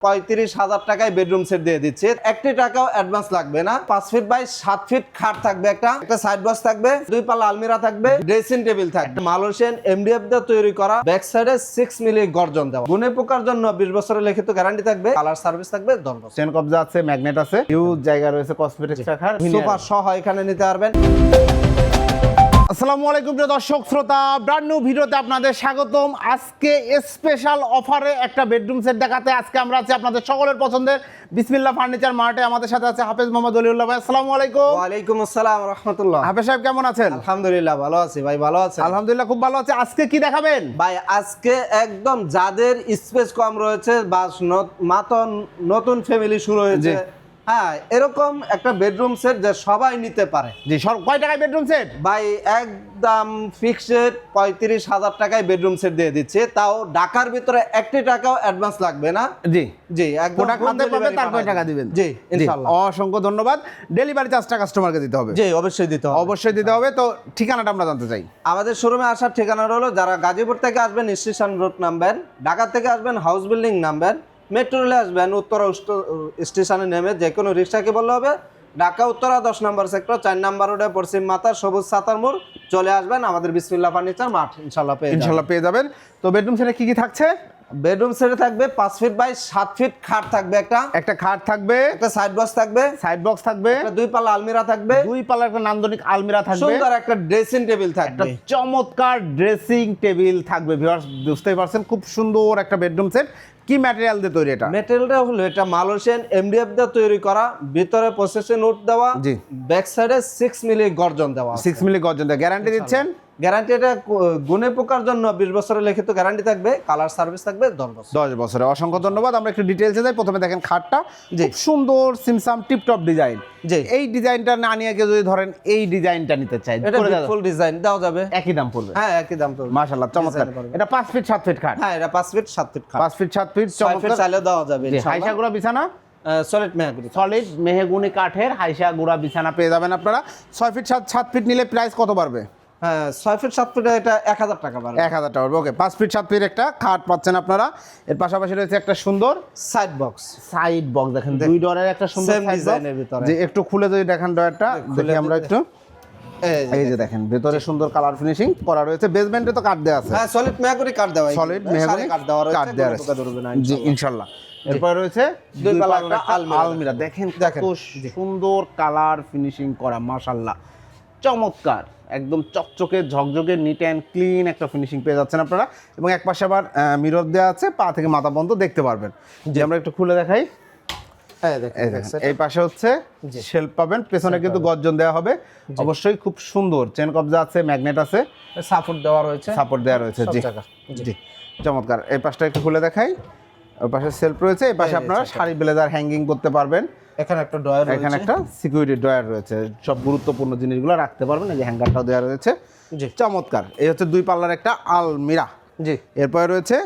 35,000 টাকায় bedroom set দিয়ে দিচ্ছি। একটি টাকাও অ্যাডভান্স লাগবে না। 5 ফিট বাই 7 ফিট খাট থাকবে, একটা সাইড বক্স থাকবে, 2 পাল্লা আলমিরা থাকবে, ড্রেসিং টেবিল থাকবে, মালয়েশিয়ান এমডিএফ দিয়ে তৈরি করা, ব্যাক সাইডে 6 মিলি গর্জন দেওয়া, গুণে পোকার জন্য 20 বছরের লিখিত গ্যারান্টি থাকবে, কালার সার্ভিস থাকবে 10 বছর। চেন কবজা আছে, ম্যাগনেট আছে, হিউজ জায়গা রয়েছে কসমেটিক্স রাখার, সোফা সহ এখানে নিতে পারবেন। আসসালামু আলাইকুম প্রিয় দর্শক শ্রোতা, ব্র্যান্ড নিউ ভিডিওতে আপনাদের স্বাগতম। আজকে স্পেশাল অফারে একটা বেডরুম সেট দেখাতে আজকে আমরা আছি আপনাদের সকলের পছন্দের বিসমিল্লাহ ফার্নিচার মার্টে। আমাদের সাথে আছে হাফেজ মোহাম্মদ ওলিউল্লাহ ভাই। আসসালামু আলাইকুম। ওয়া আলাইকুম আসসালাম ওয়া রাহমাতুল্লাহ। হাফেজ সাহেব কেমন আছেন? আলহামদুলিল্লাহ ভালো আছি ভাই, ভালো আছেন? আলহামদুলিল্লাহ খুব ভালো আছি। আজকে কি দেখাবেন ভাই? আজকে একদম যাদের স্পেস কম রয়েছে বা মাত্র নতুন ফ্যামিলি শুরু হয়েছে, হ্যাঁ, এরকম একটা বেডরুম সেট যে সবাই নিতে পারে। জি, কয় টাকায় বেডরুম সেট? ভাই একদম ফিক্সড 35,000 টাকায় বেডরুম সেট দিয়ে দিচ্ছে, তাও ঢাকার ভিতরে একটি টাকাও অ্যাডভান্স লাগবে না। জি জি, একদম টাকা পাবে, তারপরে টাকা দিবেন। জি ইনশাআল্লাহ। অসংখ্য ধন্যবাদ। ডেলিভারি চার্জটা কাস্টমারকে দিতে হবে? জি অবশ্যই দিতে হবে, অবশ্যই দিতে হবে। তো ঠিকানাটা আমরা জানতে চাই। আমাদের শোরুমে আসার ঠিকানা হলো, যারা গাজীপুর থেকে আসবেন স্টেশন রোড নামবেন, ঢাকা থেকে আসবেন হাউস বিল্ডিং নামবেন, মেট্রো রেলে আসবেন উত্তরা স্টেশনে নেমে যে কোনো রিক্সাকে বললে হবে, ঢাকা উত্তরা 10 নম্বর সেক্টর 4 নম্বর রোডে পশ্চিম মাথা সবুজ সাতার মোড় চলে আসবেন, আমাদের বিসমিল্লাহ ফার্নিচার মার্ট ইনশাআল্লাহ পেয়ে যাবেন। তো বেডরুম সেটে কি কি থাকছে? বেডরুম সেটে থাকবে 5 ফিট বাই 7 ফিট খাট থাকবে, একটা খাট থাকবে, একটা সাইড বক্স থাকবে, একটা 2 পাল্লা আলমিরা থাকবে, 2 পাল্লার একটা নান্দনিক আলমিরা থাকবে, সুন্দর একটা ড্রেসিং টেবিল একটা থাকবে, চমৎকার ড্রেসিং টেবিল থাকবে। ভিউয়ার্স বুঝতেই পারছেন, খুব সুন্দর একটা বেডরুম সেট। কি ম্যাটেরিয়াল দিয়ে তৈরি এটা? ম্যাটেরিয়ালটা হলো এটা মালয়েশিয়ান এমডিএফ দিয়ে তৈরি করা, ভিতরে প্রসেসে নোট দেওয়া, জি, ব্যাক সাইডে 6 মিলি গর্জন দেওয়া, 6 মিলি গর্জন দেওয়া। গ্যারান্টি দিচ্ছেন? গ্যারান্টি এটা গুণে পোকার জন্য 20 বছরের লিখিত গ্যারান্টি থাকবে, কালার সার্ভিস থাকবে 10 বছর। 10 বছরে। অসংখ্য ধন্যবাদ। আমরা একটু ডিটেইলসে যাই। প্রথমে দেখেন খাটটা, খুব সুন্দর সিমসাম টিপটপ ডিজাইন। জি, এই ডিজাইনটা না নিয়ে কেউ যদি ধরেন এই ডিজাইনটা নিতে চাই, এটা ফুল ডিজাইন দেওয়া যাবে, একই দাম পড়বে? হ্যাঁ একই দাম পড়বে। মাশাআল্লাহ চমৎকার। এটা 5 ফিট 7 ফিট খাট? হ্যাঁ, এটা 5 ফিট 7 ফিট খাট, 5 ফিট 7 ফিট 6 ফিট চাইলে দেওয়া যাবে ইনশাআল্লাহ। হাইসা গুড়া বিছানা, সলিড মেহগনি, সলিড মেহগুনি কাঠের হাইসা গুড়া বিছানা পেয়ে যাবেন আপনারা। 6 ফিট 7 ফিট নিলে প্রাইস কত বাড়বে? হ্যাঁ 6 ফিট 7 ফিট এটা 1000 টাকা বাড়বে। 1000 টাকা। ওকে, 5 ফিট 7 ফিট একটা খাট পাচ্ছেন আপনারা। এর পাশাপাশি রয়েছে একটা সুন্দর সাইড বক্স, দেখেন 2 ডোরের একটা সুন্দর সেম ডিজাইনের ভিতরে। যে একটু খুলে যদি দেখেন ডয়ারটা, দেখি আমরা একটু। এই যে দেখেন ভেতরে সুন্দর কালার ফিনিশিং করা রয়েছে। বেসমেন্টে তো কাঠ দেওয়া আছে? হ্যাঁ সলিড মেহগনি কাঠ দেওয়া, সলিড মেহগনি কাঠ দেওয়া রয়েছে, কাঠ দেওয়া আছে জি ইনশাআল্লাহ। এরপর রয়েছে 2 পাল্লা একটা আলমিরা। দেখেন কত সুন্দর কালার ফিনিশিং করা, মাশাআল্লাহ চমৎকার, একদম চকচকে ঝকঝকে নিট অ্যান্ড ক্লিন একটা ফিনিশিং পেয়ে যাচ্ছেন আপনারা। এবং এক পাশে আবার মিরর দেওয়া আছে, পা থেকে মাথা পর্যন্ত দেখতে পারবেন। যে আমরা একটু খুলে দেখাই। এই পাশে হচ্ছে শেলফ পাবেন, পেছনে কিন্তু গর্জন দেওয়া হবে অবশ্যই। খুব সুন্দর চেন কবজা আছে, ম্যাগনেট আছে, সাপোর্ট দেওয়া রয়েছে জি জি চমৎকার। এই পাশটা একটু খুলে দেখাই। ওই পাশে সেলফ রয়েছে, এই পাশে আপনারা শাড়ি ব্লেজার হ্যাঙ্গিং করতে পারবেন। এখানে একটা ড্রয়ার রয়েছে, এখানে একটা সিকিউরিটি ড্রয়ার রয়েছে, সব গুরুত্বপূর্ণ জিনিসগুলো রাখতে পারবেন। এই যে হ্যাঙ্গারটাও দেওয়া রয়েছে, জি চমৎকার। এই হচ্ছে 2 পাল্লার একটা আলমিরা। জি, এরপরে রয়েছে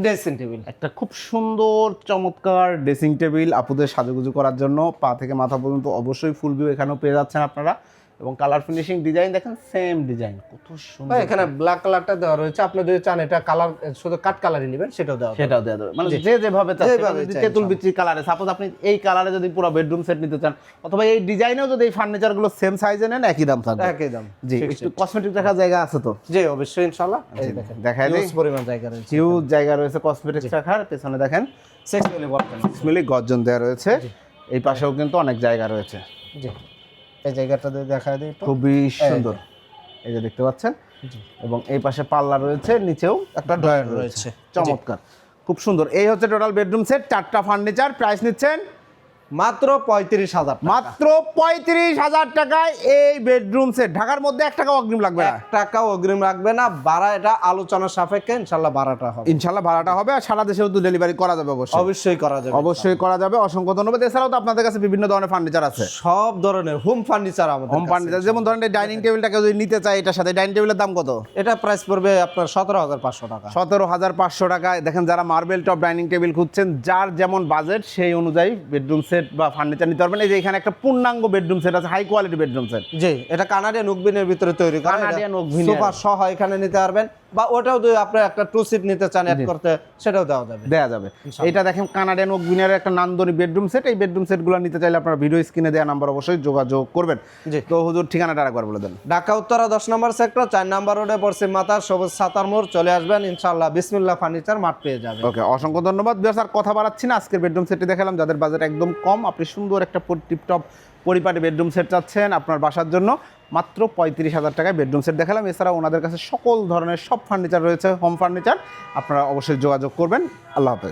ড্রেসিং টেবিল, একটা খুব সুন্দর চমৎকার ড্রেসিং টেবিল আপুদের সাজুগুজু করার জন্য। পা থেকে মাথা পর্যন্ত অবশ্যই ফুল ভিউ এখানেও পেয়ে যাচ্ছেন আপনারা। এবং কালার ফিনিশিং ডিজাইন দেখেন, সেম ডিজাইন, কত সুন্দর। এখানে ব্ল্যাক কালারটা দেওয়া রয়েছে, আপনি যদি চান এটা কালার শুধু কাট কালারই নেবেন সেটাও দেওয়া যাবে, মানে যে যেভাবে তেঁতুল বিচি কালারে, সাপোজ আপনি এই কালারে যদি পুরো বেডরুম সেট নিতে চান, অথবা এই ডিজাইনেও যদি এই ফার্নিচার গুলো সেম সাইজে নেন, একই দাম থাকবে। একই দাম। জি, একটু কসমেটিক রাখার জায়গা আছে তো? জি অবশ্যই ইনশাআল্লাহ। এই দেখেন দেখাই দিই, হিউজ পরিমাণ জায়গা রয়েছে, হিউজ জায়গা রয়েছে কসমেটিক রাখার। পেছনে দেখেন 6 মিলি গর্জন, 6 মিলি গর্জন দেওয়া রয়েছে। এই পাশেও কিন্তু অনেক জায়গা রয়েছে। জি, এই জায়গাটা দিয়ে দেখা দিই, খুবই সুন্দর, এই যে দেখতে পাচ্ছেন। এবং এই পাশে পাল্লা রয়েছে, নিচেও একটা ড্রয়ার রয়েছে, চমৎকার, খুব সুন্দর। এই হচ্ছে টোটাল বেডরুম সেট, 4টা ফার্নিচার। প্রাইস নিচ্ছেন মাত্র 35,000, মাত্র 35,000 টাকায় এই বেডরুম সেট। ঢাকার মধ্যে 1 টাকাও অগ্রিম লাগবে না, 1 টাকাও অগ্রিম লাগবে না। ভাড়া এটা আলোচনার সাপেক্ষে ইনশাআল্লাহ ভাড়াটা হবে, ইনশাআল্লাহ ভাড়াটা হবে। আর সারা দেশেও তো ডেলিভারি করা যাবে অবশ্যই করা যাবে, অবশ্যই করা যাবে। অসংখ্য ধন্যবাদ। এছাড়াও তো আপনাদের কাছে বিভিন্ন ধরনের ফার্নিচার আছে, সব ধরনের হোম ফার্নিচার আমাদের হোম ফার্নিচার। যেমন ধরেন এই ডাইনিং টেবিলটাকে যদি নিতে চাই, এটার সাথে ডাইনিং টেবিলের দাম কত? এটা প্রাইস পড়বে আপনার 17,500 টাকা। 17,500 টাকায়। দেখেন যারা মার্বেল টপ ডাইনিং টেবিল খুঁজছেন, যার যেমন বাজেট সেই অনুযায়ী বেডরুম সেট বা ফার্নিচার নিতে পারবেন। এই যে এখানে একটা পূর্ণাঙ্গ বেডরুম সেট আছে, হাই কোয়ালিটি বেডরুম সেট। জি, এটা কানাডিয়ান ওকভিনের ভিতরে তৈরি করা, কানাডিয়ান ওকভিন সোফা সহ এখানে নিতে পারবেন। বা ওটাও যদি আপনি একটা 2 সিট নিতে চান অ্যাড করতে, সেটাও দেওয়া যাবে। দেয়া যাবে। এটা দেখেন কানাডিয়ান ওক উইনারের একটা নান্দনিক বেডরুম সেট। এই বেডরুম সেটগুলো নিতে চাইলে আপনারা ভিডিও স্ক্রিনে দেওয়া নাম্বার অবশ্যই যোগাযোগ করবেন। জি। তো হুজুর ঠিকানাটা আরেকবার বলে দেন। ঢাকা উত্তরা 10 নম্বর সেক্টর 4 নম্বর রোডে পশ্চিম মাথার সবুজ সাতার মোড়, চলে আসবেন ইনশাআল্লাহ বিসমিল্লাহ ফার্নিচার মার্ট পেয়ে যাবেন। ওকে, অসংখ্য ধন্যবাদ। বিয়াস আর কথা বাড়াচ্ছি না, আজকের বেডরুম সেটটি দেখালাম। যাদের বাজেট একদম কম, আপনি সুন্দর একটা টিপটপ পরিপাটি বেডরুম সেট চাচ্ছেন আপনার বাসার জন্য, মাত্র 35,000 টাকায় বেডরুম সেট দেখালাম। এছাড়া ওনাদের কাছে সকল ধরনের সব ফার্নিচার রয়েছে, হোম ফার্নিচার। আপনারা অবশ্যই যোগাযোগ করবেন। আল্লাহ হাফেজ।